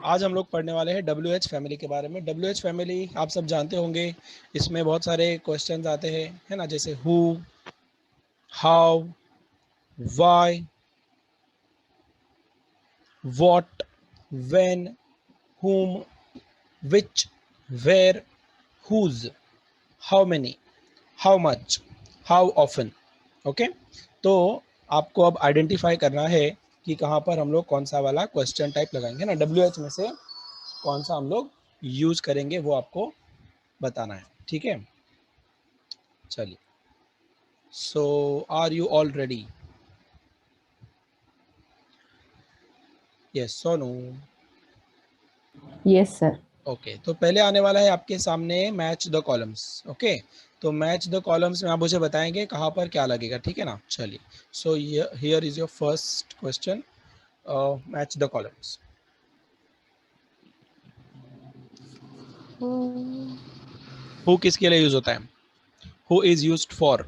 आज हम लोग पढ़ने वाले हैं WH फैमिली के बारे में। WH फैमिली आप सब जानते होंगे, इसमें बहुत सारे क्वेश्चंस आते हैं, है ना, जैसे who, how, why, what, when, whom, which, where, whose, how many, how much, how often। Okay, तो आपको अब आइडेंटिफाई करना है कि कहाँ पर हम लोग कौन सा वाला क्वेश्चन टाइप लगाएंगे ना, WH में से कौन सा हम लोग यूज करेंगे वो आपको बताना है, ठीक है। चलिए, so are you all ready? Yes so no? Yes sir. Okay, तो पहले आने वाला है आपके सामने मैच द कॉलम्स। ओके, तो मैच द कॉलम्स में आप मुझे बताएंगे कहाँ पर क्या लगेगा, ठीक है ना। चलिए, so here is your first question, match the columns. Who किसके लिए यूज होता है? Who is used for?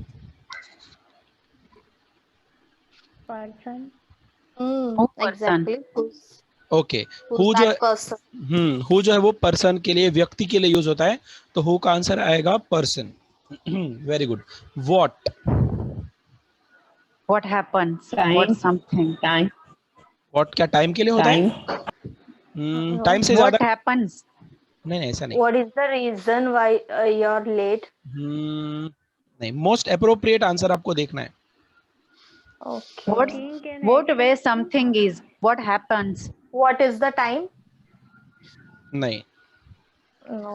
person. Exactly. Okay, Who's who जो that person? हु जो है वो पर्सन के लिए, व्यक्ति के लिए यूज होता है, तो हु का आंसर आएगा person. Very good. What? What happens? Time, What something? Time, what क्या टाइम के लिए होता है? टाइम, टाइम से ज्यादा What happens? नहीं, ऐसा नहीं। What is the reason why you're late? नहीं, मोस्ट अप्रोप्रिएट आंसर आपको देखना है। Okay. What Think and what action. way something is? What happens? What is the time? नहीं, No.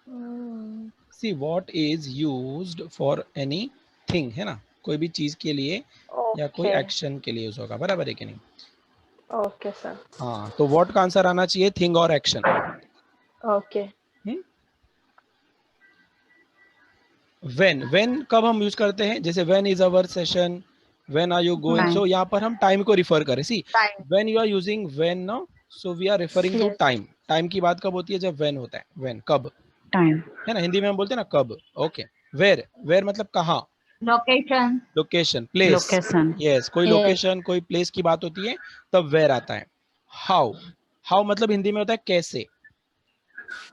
Hmm. See what is used for any thing, है ना, कोई भी चीज के लिए या कोई Okay. एक्शन के लिए यूज होगा, बराबर है कि नहीं। Okay, sir. हाँ, तो व्हाट का आंसर आना चाहिए थिंग और एक्शन। Okay. व्हेन कब हम यूज करते हैं, जैसे when is our session, when are you going, Time. So यहाँ पर हम टाइम को रिफर करें। See Time. When you are using when no, so we are referring to Yes. Time. Time की बात कब होती है? जब व्हेन होता है, व्हेन कब, Time. है ना, हिंदी में हम बोलते हैं ना कब। ओके, वेयर मतलब कहाँ, Location. Location, place. Location. Yes, कोई Yes. लोकेशन कोई प्लेस की बात होती है तब वेयर आता है। हाउ, हाउ मतलब हिंदी में होता है कैसे।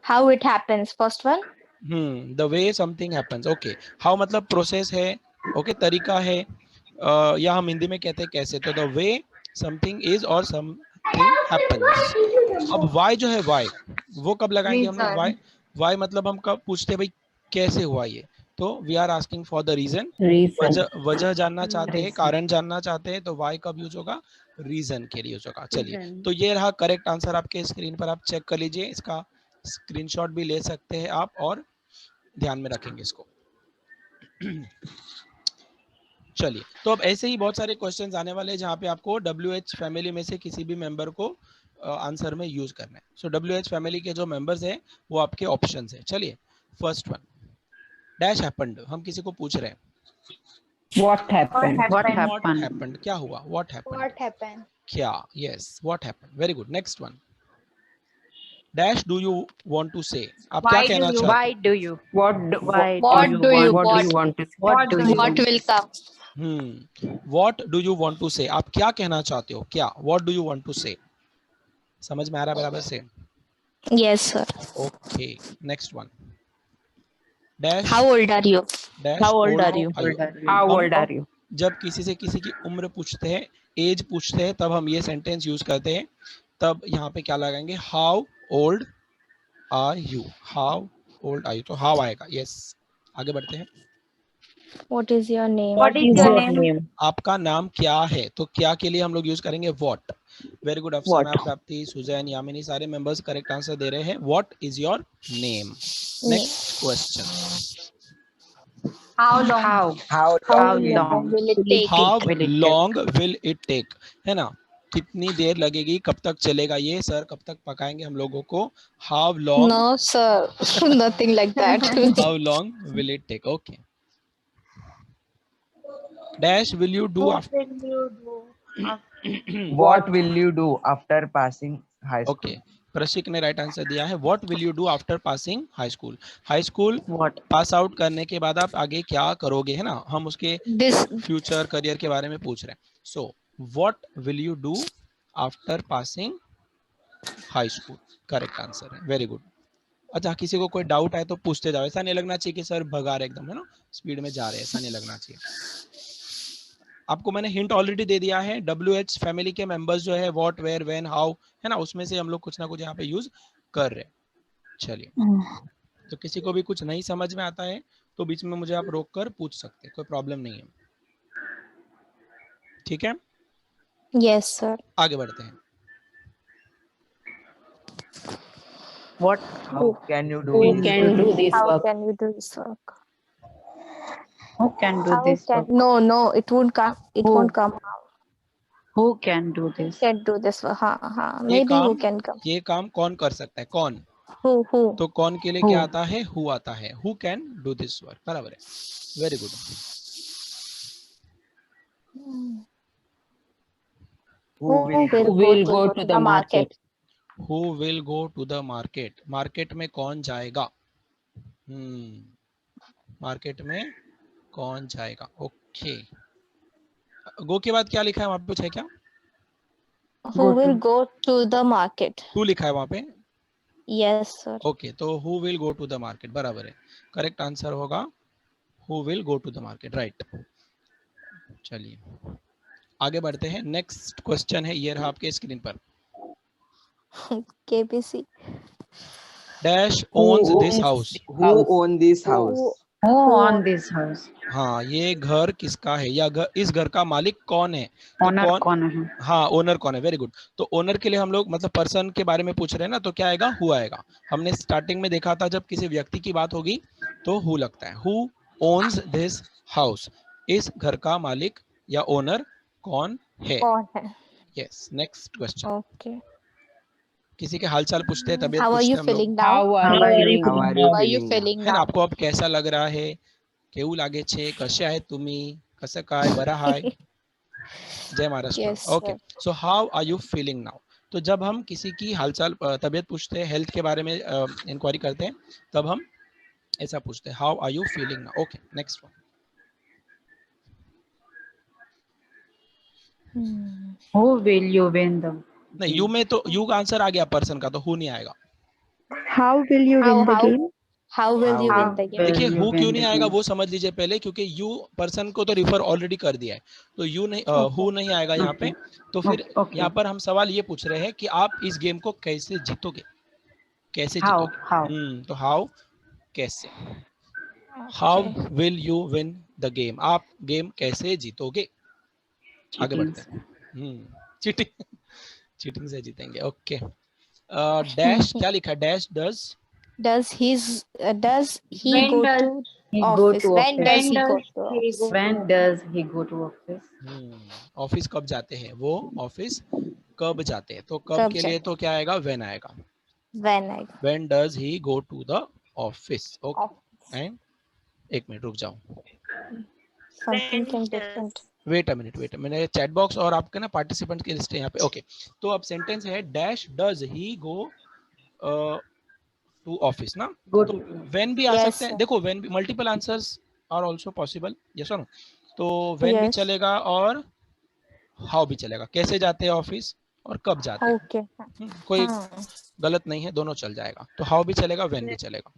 How it happens? First one. The way something happens. Okay, how मतलब प्रोसेस है, ओके, तरीका है, या हम हिंदी में कहते हैं कैसे, तो द वे समथिंग इज और समथिंग हैपेंस। अब वाई जो है, वाई वो कब लगाएंगे हम लोग? वाई, वाई मतलब हम कब पूछते हैं भाई कैसे हुआ ये, तो we are asking for the reason. Reason, वजह जानना चाहते हैं, Reason. कारण जानना चाहते हैं, तो वाई कब यूज होगा? रीजन के लिए यूज होगा। चलिए, Reason. तो ये रहा करेक्ट आंसर, आपके स्क्रीन पर आप चेक कर लीजिए, इसका स्क्रीनशॉट भी ले सकते हैं आप और ध्यान में रखेंगे इसको। चलिए, तो अब ऐसे ही बहुत सारे क्वेश्चंस आने वाले हैं जहां पे आपको WH फैमिली में से किसी भी मेंबर को आंसर में यूज करना है। सो WH फैमिली के जो मेंबर्स हैं वो आपके ऑप्शंस हैं। चलिए, फर्स्ट वन, डैश हैपेंड, हम किसी को पूछ रहे हैं। What happened, What what happened? Happened, क्या हुआ, व्हाट हैपेंड, What happened? क्या, yes, what happened, very good. Next one, dash do you want to say, आप क्या Why do कहना you- चाहते Why do you? What Why What do you do you want? What want? Do you want to, What do you What want? will come? What do you want to say, आप क्या कहना चाहते हो, क्या, what do you want to say, समझ में आ रहा है बराबर से? Yes, sir. Okay, next one, dash How old are you? Dash How old are you? How हम ओल्ड आर यू, जब किसी से किसी की उम्र पूछते हैं, एज पूछते हैं, तब हम ये सेंटेंस यूज करते हैं। तब यहाँ पे क्या लगाएंगे? How old are you, how old are you, तो हाउ आएगा। यस, आगे बढ़ते हैं। What is your name? What is your name? आपका नाम क्या है, तो क्या के लिए हम लोग यूज करेंगे व्हाट। वेरी गुड अफसर, What? Ma'am, Prapti, Suzanne, Yamini, सारे मेंबर्स करेक्ट आंसर दे रहे हैं। What is your name. Next question, How long? How? How How long will it take? How will it take? Long will it take, है ना, कितनी देर लगेगी, कब तक चलेगा ये, सर कब तक पकाएंगे हम लोगों को। How long, No, sir. Nothing like that. How long will it take. Okay, dash will you do What after, will you do? What will you do after passing high school? Okay, Prashik ने right answer दिया है। What will you do after passing high school, high school What? Pass out करने के बाद आप आगे क्या करोगे, है ना, हम उसके This फ्यूचर करियर के बारे में पूछ रहे हैं। So what will you do after passing high school, correct answer है, वेरी गुड। अच्छा, किसी को कोई डाउट है तो पूछते जाओ, ऐसा नहीं लगना चाहिए कि सर भगा रहे एकदम, है ना, स्पीड में जा रहे हैं, ऐसा नहीं लगना चाहिए। आपको मैंने हिंट ऑलरेडी दे दिया है, WH फैमिली के मेंबर्स जो है व्हाट, वेयर, व्हेन, हाउ, है ना, उसमें से हम लोग कुछ ना कुछ यहाँ पे यूज कर रहे हैं। चलिए, तो किसी को भी कुछ नहीं समझ में आता है तो बीच में मुझे आप रोक कर पूछ सकते हैं, कोई प्रॉब्लम नहीं है, ठीक है। Yes, sir. आगे बढ़ते हैं। What? How can you do Who this? can do this How work? can we do this work? Who can do How this? can? Work? No, it won't come. It Who? won't come. Who can do this? Can do this work. हाँ, ये maybe who काम, can come. ये काम कौन कर सकता है, कौन, Who? तो कौन के लिए Who? क्या आता है, हु आता है, who can do this work, बराबर है, very good. Who will Who will go to the market? Who will go to the market, market में कौन जाएगा, मार्केट में कौन जाएगा, ओके। गो के बाद क्या लिखा है वहां पे, कुछ है क्या, Who will go to the market? To लिखा है वहां पे, Yes, sir. ओके, तो who will go to the market बराबर है, करेक्ट आंसर होगा who will go to the market, right. चलिए आगे बढ़ते हैं, नेक्स्ट क्वेश्चन है, ये रहा आपके स्क्रीन पर, KBC. Dash ons this house, who own this house? Who on this house? हाँ, ये घर किसका है, या घर, इस घर का मालिक कौन है, तो Owner कौन, कौन है? हाँ ओनर कौन है, वेरी गुड। तो ओनर के लिए हम लोग मतलब पर्सन के बारे में पूछ रहे हैं ना, तो क्या आएगा, हु आएगा। हमने स्टार्टिंग में देखा था जब किसी व्यक्ति की बात होगी तो हु लगता है, हु ओन्स दिस हाउस, इस घर का मालिक या ओनर कौन है। कौन है? Yes, next question, Okay. किसी के हालचाल पूछते हैं, तबीयत How are पूछते you हैं हम लोग, feeling now? How are How are you? you? How are you How are you feeling now? feeling है ना, now? आपको अब कैसा लग रहा है, केऊ लागे छे, कसे आहे तुम्ही, कसं काय, बरा हाय, जय Maharashtra, Yes, okay. sir. So how are you feeling now, तो जब हम किसी की हालचाल तबीयत पूछते हैं, हेल्थ के बारे में इंक्वायरी करते हैं, तब हम ऐसा पूछते हैं, how are you feeling now, okay. Next one, Who will you win the? नहीं यू में तो यू का आंसर आ गया पर्सन का, तो हु नहीं आएगा। How will you How win the how game? how will you How win the game? will देखिए you हु win क्यों the नहीं आएगा game? वो समझ लीजिए पहले, क्योंकि यू पर्सन को तो रिफर ऑलरेडी कर दिया है, तो यू नहीं, हु नहीं आएगा यहाँ पे। तो फिर Okay. यहाँ पर हम सवाल ये पूछ रहे हैं कि आप इस गेम को कैसे जीतोगे, कैसे How? जीतोगे, How? तो हाउ, कैसे, how Okay. Will you win the game, आप गेम कैसे जीतोगे। आगे Cheating. बढ़ते हैं, चीटिंग, चीटिंग से जीतेंगे, ओके। डैश क्या लिखा है, dash does, Does he When go does to He go office? to When office. does when he go does to he office? go When to does he go to office? Office कब जाते हैं वो, office कब जाते हैं, तो कब कब के लिए जाते तो क्या आएगा, व्हेन आएगा, When I go. When does he go to the office, okay. Office. And एक मिनट रुक जाओ, Something when different. Wait a minute, मैंने चैट बॉक्स और आपके ना पार्टिसिपेंट की लिस्ट है यहाँ पे, ओके। तो अब सेंटेंस है, dash does he go to office ना, Go तो to. व्हेन भी आ Yes, सकते हैं, sir. देखो व्हेन भी, multiple answers are also possible, yes और नो, तो व्हेन भी Yes. चलेगा और हाउ भी चलेगा, कैसे जाते हैं ऑफिस और कब जाते हैं, Okay. कोई Hmm. गलत नहीं है, दोनों चल जाएगा, तो हाउ भी चलेगा, व्हेन भी चलेगा,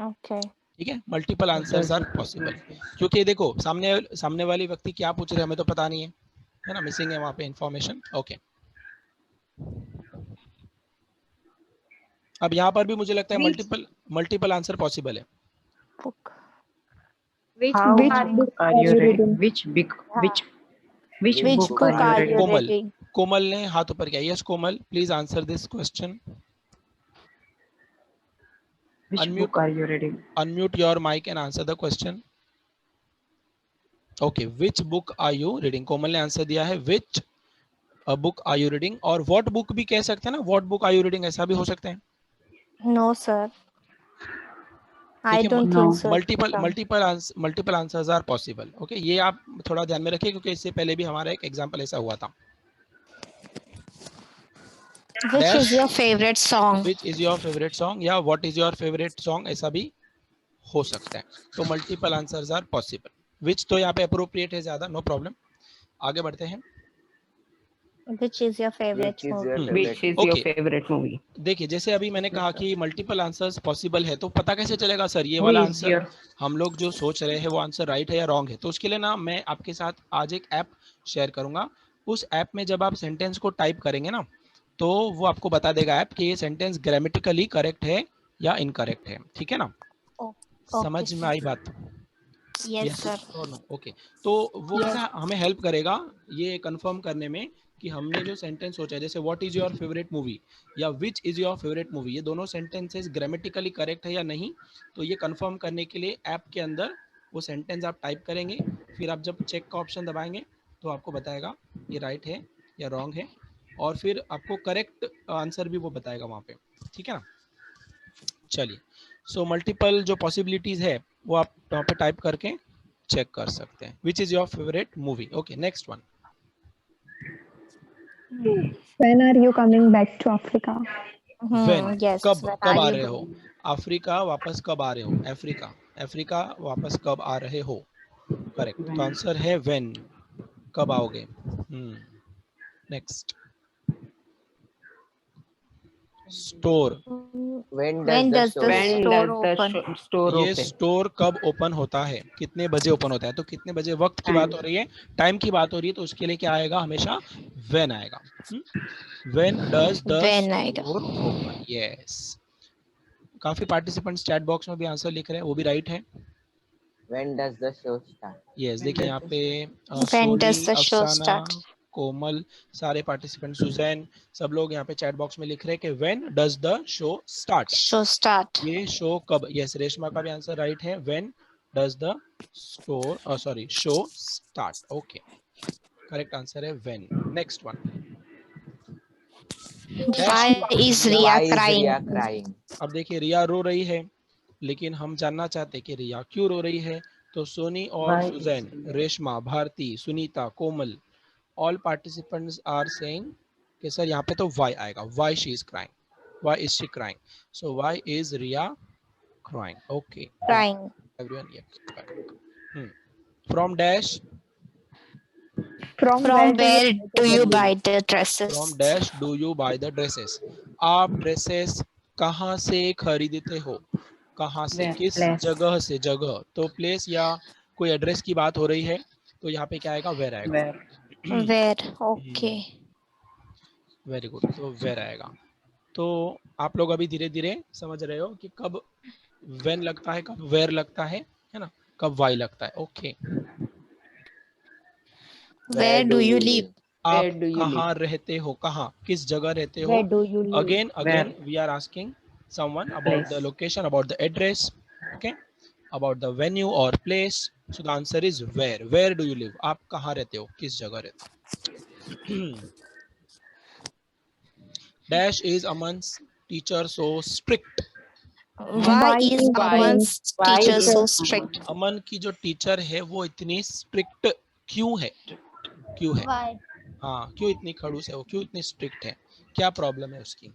Okay. ठीक है। मल्टीपल आंसर्स आर पॉसिबल, क्योंकि देखो सामने वाली व्यक्ति क्या पूछ रहे हैं हमें तो पता नहीं है ना, मिसिंग है वहां पे इंफॉर्मेशन, ओके। अब यहाँ पर भी मुझे लगता है Which मल्टीपल आंसर पॉसिबल है, Book. which How book are you are you reading? Which book? Which Which book book are you are reading? you Komal, reading? कोमल ने हाथ ऊपर किया, yes Komal please answer this question, Which Unmute. book are you reading? unmute your mic and answer the question, okay, which book are you reading, कोमल ने answer दिया है which book are you reading, और what book भी कह सकते हैं ना, what book are you reading ऐसा भी हो सकते हैं, No, sir. I देखिए, don't No. think so. Multiple answers are possible, okay. ये आप थोड़ा ध्यान में रखिए, क्योंकि इससे पहले भी हमारा एक एग्जांपल ऐसा हुआ था। Which Dash. is your favorite song? Which is your favourite song या what is your favourite song ऐसा भी हो सकता है, तो multiple answers are possible, which तो यहाँ पे अप्रोप्रिएट है ज्यादा, नो प्रॉब्लम। आगे बढ़ते हैं, Which is your favorite Which is your movie? favorite? Which is Okay. your favorite movie? देखिए जैसे अभी मैंने कहा कि मल्टीपल आंसर्स पॉसिबल है, तो पता कैसे चलेगा सर ये Who वाला is आंसर your हम लोग जो सोच रहे हैं वो आंसर राइट है या रॉन्ग है? तो उसके लिए ना मैं आपके साथ आज एक ऐप शेयर करूंगा। उस ऐप में जब आप सेंटेंस को टाइप करेंगे ना, तो वो आपको बता देगा ऐप कि ये सेंटेंस ग्रामेटिकली करेक्ट है या इनकरेक्ट है। ठीक है ना? समझ में आई बात? Yes, sir. ओके, तो वो कैसा हमें हेल्प करेगा ये कंफर्म करने में कि हमने जो सेंटेंस सोचा है, जैसे what is your favourite movie या which is your favourite movie, ये दोनों सेंटेंसेस ग्रामेटिकली करेक्ट है या नहीं। तो ये कंफर्म करने के लिए ऐप के अंदर वो सेंटेंस आप टाइप करेंगे, फिर आप जब चेक का ऑप्शन दबाएंगे तो आपको बताएगा ये राइट है या रॉन्ग है, और फिर आपको करेक्ट आंसर भी वो बताएगा वहाँ पे। ठीक है ना? चलिए, सो मल्टीपल जो पॉसिबिलिटीज है वो आप वहाँ पे टाइप करके चेक कर सकते हैं। विच is your favourite movie? Okay, next one. When are you coming back to Africa? When, Yes. कब when कब are आ you रहे हो? going? अफ्रीका वापस कब आ रहे हो? अफ्रीका, अफ्रीका वापस कब आ रहे हो? करेक्ट, तो When. आंसर है व्हेन, कब आओगे। Next, store, When When does does the the store When store does the open? store ये open? स्टोर कब ओपन होता है? कितने बजे ओपन होता है? तो कितने बजे वक्त की बात हो रही है, टाइम की बात हो रही है, तो उसके लिए क्या आएगा? हमेशा व्हेन आएगा। व्हेन डज द When आएगा। Store open? यस, काफी पार्टिसिपेंट्स चैट बॉक्स में भी आंसर लिख रहे हैं, वो भी राइट है। when does the show start? Yes, देखिए यहाँ पे When Soni, does the show अफसाना, start? कोमल, सारे पार्टिसिपेंट, सुजैन, सब लोग यहाँ पे चैट बॉक्स में लिख रहे हैं कि when does the show start, Show start. ये शो कब। यस, रेशमा का भी आंसर राइट है, when does the store sorry show start. Okay, correct answer है when. Next one, Why is Riya Why is crying? Riya crying? अब देखिए रिया रो रही है, लेकिन हम जानना चाहते हैं कि रिया क्यों रो रही है। तो सोनी और Why is Suzanne, Reshma, Bharti, Sunita, Komal, all participants are saying कि सर यहाँ पे तो वाई आएगा, why she is crying, why is she crying, so why is Riya crying. Okay, Crying. Everyone, yes, from dash, From From where do you the buy the dresses? From dash do you buy the dresses, आप dresses कहाँ से खरीदते हो? कहाँ से, Where? किस Place. जगह से? जगह, तो प्लेस या कोई एड्रेस की बात हो रही है, तो यहाँ पे क्या आएगा? वेयर आएगा। Where? Where? Okay. Very good, तो वेयर आएगा। तो आप लोग अभी धीरे धीरे समझ रहे हो कि कब व्हेन लगता है, कब वेयर लगता है ना, कब वाई लगता है। Okay, Where do you live? आप Where do you कहाँ रहते हो? कहाँ, किस जगह रहते हो? Where do you live? Again, Where? we are asking someone about the Place. location, about the address, okay, about the venue or place. So the answer is where. Where do you live? आप कहाँ रहते हो? किस जगह रहते हो? Dash is Aman's teacher so strict. Why is Aman's Why teacher is so strict? अमन की जो टीचर है वो इतनी स्ट्रिक्ट क्यों है? क्यों है? Why? हाँ, क्यों इतनी खड़ूस है वो, क्यों इतनी स्ट्रिक्ट है, क्या प्रॉब्लम है उसकी?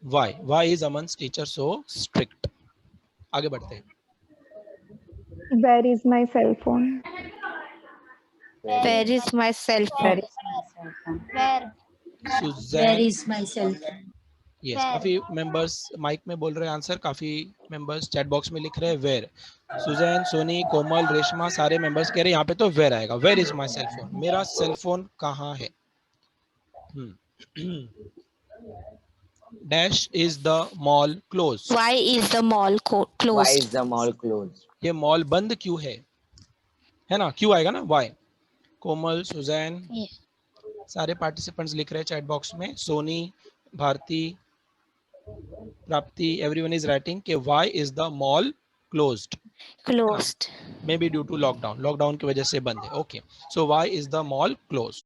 Why, why is Aman's teacher so strict? आगे बढ़ते हैं। Where is my cell phone? Where is my cell Where phone? is my cell phone? Where? Suzanne, is my cell phone? Yes, Where? काफी members mic में बोल रहे हैं answer, काफी members chat box में लिख रहे हैं वेयर। सुजैन, सोनी, कोमल, रेशमा, सारे मेंबर्स कह रहे हैं यहाँ पे तो वेयर आएगा। Where is my cell phone, मेरा सेल फोन कहाँ है? Dash is the mall close, Why is the mall Why closed? is the mall closed? ये मॉल बंद क्यों है ना, क्यों आएगा ना, वाई। Komal, Suzanne, Yeah. सारे पार्टिसिपेंट्स लिख रहे हैं चैट बॉक्स में, Soni, Bharti, Prapti, everyone is writing कि why is the mall closed? Closed. Maybe due to lockdown, lockdown की वजह से बंद है। Okay, so why is the mall closed?